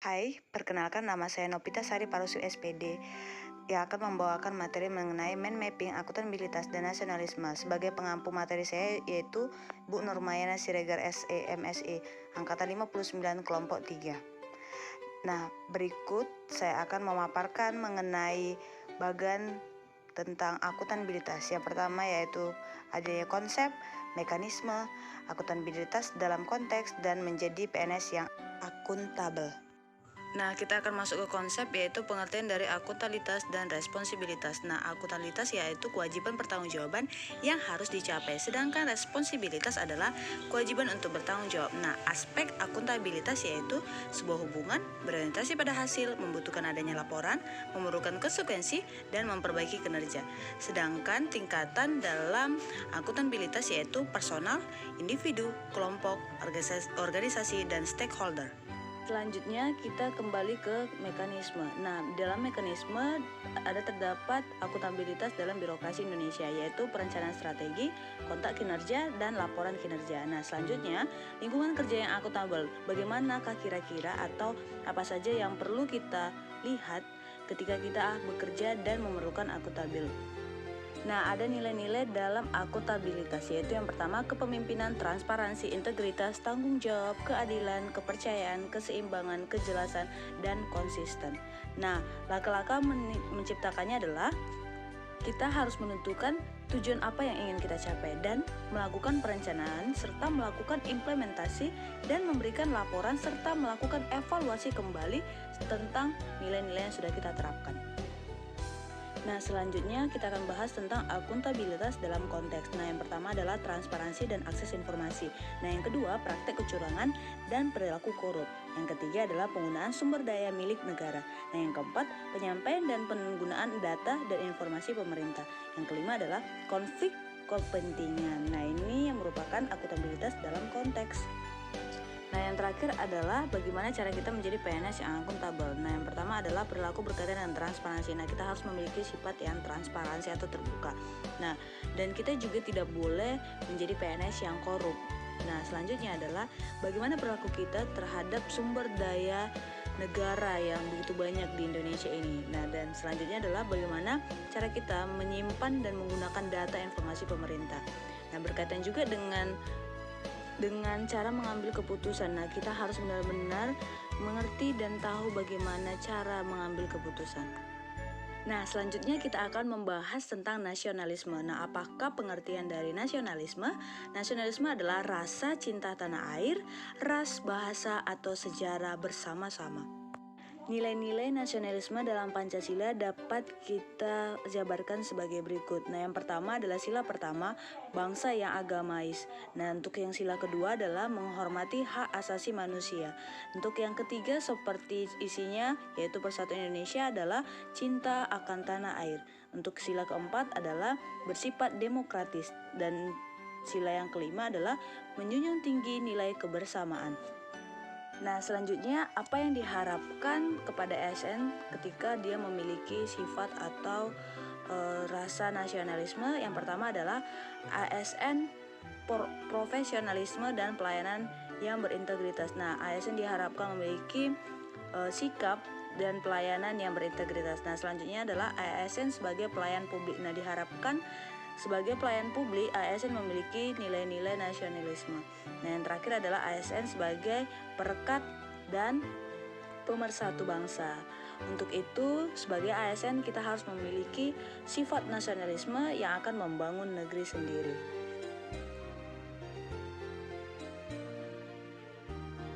Hai, perkenalkan nama saya Nopita Sari Parusu SPD yang akan membawakan materi mengenai mind mapping akuntabilitas dan nasionalisme. Sebagai pengampu materi saya yaitu Bu Nurmayana Siregar SE MSE angkatan 59 kelompok 3. Nah, berikut saya akan memaparkan mengenai bagian tentang akuntabilitas. Yang pertama yaitu adanya konsep, mekanisme, akuntabilitas dalam konteks dan menjadi PNS yang akuntabel. Nah, kita akan masuk ke konsep yaitu pengertian dari akuntabilitas dan responsibilitas. Nah, akuntabilitas yaitu kewajiban pertanggungjawaban yang harus dicapai, sedangkan responsibilitas adalah kewajiban untuk bertanggung jawab. Nah, aspek akuntabilitas yaitu sebuah hubungan berorientasi pada hasil, membutuhkan adanya laporan, memerlukan konsekuensi, dan memperbaiki kinerja. Sedangkan tingkatan dalam akuntabilitas yaitu personal, individu, kelompok, organisasi, dan stakeholder. Selanjutnya kita kembali ke mekanisme. Nah, dalam mekanisme terdapat akuntabilitas dalam birokrasi Indonesia, yaitu perencanaan strategi, kontak kinerja, dan laporan kinerja. Nah, selanjutnya lingkungan kerja yang akuntabel. Bagaimanakah kira-kira atau apa saja yang perlu kita lihat ketika kita bekerja dan memerlukan akuntabel? Nah, ada nilai-nilai dalam akuntabilitas, yaitu yang pertama kepemimpinan, transparansi, integritas, tanggung jawab, keadilan, kepercayaan, keseimbangan, kejelasan, dan konsisten. Nah, langkah-langkah menciptakannya adalah kita harus menentukan tujuan apa yang ingin kita capai dan melakukan perencanaan serta melakukan implementasi dan memberikan laporan serta melakukan evaluasi kembali tentang nilai-nilai yang sudah kita terapkan. Nah, selanjutnya kita akan bahas tentang akuntabilitas dalam konteks. Nah, yang pertama adalah transparansi dan akses informasi. Nah, yang kedua praktek kecurangan dan perilaku korup. Yang ketiga adalah penggunaan sumber daya milik negara. Nah, yang keempat penyampaian dan penggunaan data dan informasi pemerintah. Yang kelima adalah konflik kepentingan. Nah, ini yang merupakan akuntabilitas dalam konteks. Nah, yang terakhir adalah bagaimana cara kita menjadi PNS yang akuntabel. Nah, yang pertama adalah perilaku berkaitan dengan transparansi. Nah, kita harus memiliki sifat yang transparansi atau terbuka. Nah, dan kita juga tidak boleh menjadi PNS yang korup. Nah, selanjutnya adalah bagaimana perilaku kita terhadap sumber daya negara yang begitu banyak di Indonesia ini. Nah, dan selanjutnya adalah bagaimana cara kita menyimpan dan menggunakan data informasi pemerintah. Nah, berkaitan juga dengan cara mengambil keputusan. Nah, kita harus benar-benar mengerti dan tahu bagaimana cara mengambil keputusan. Nah, selanjutnya kita akan membahas tentang nasionalisme. Nah, apakah pengertian dari nasionalisme? Nasionalisme adalah rasa cinta tanah air, ras, bahasa, atau sejarah bersama-sama. Nilai-nilai nasionalisme dalam Pancasila dapat kita jabarkan sebagai berikut. Nah, yang pertama adalah sila pertama, bangsa yang agamais. Nah, untuk yang sila kedua adalah menghormati hak asasi manusia. Untuk yang ketiga seperti isinya yaitu Persatuan Indonesia adalah cinta akan tanah air. Untuk sila keempat adalah bersifat demokratis. Dan sila yang kelima adalah menjunjung tinggi nilai kebersamaan. Nah, selanjutnya apa yang diharapkan kepada ASN ketika dia memiliki sifat atau rasa nasionalisme? Yang pertama adalah ASN profesionalisme dan pelayanan yang berintegritas. Nah, ASN diharapkan memiliki sikap dan pelayanan yang berintegritas. Nah, selanjutnya adalah ASN sebagai pelayan publik. Nah, diharapkan sebagai pelayan publik, ASN memiliki nilai-nilai nasionalisme. Nah, yang terakhir adalah ASN sebagai perekat dan pemersatu bangsa. Untuk itu, sebagai ASN kita harus memiliki sifat nasionalisme yang akan membangun negeri sendiri.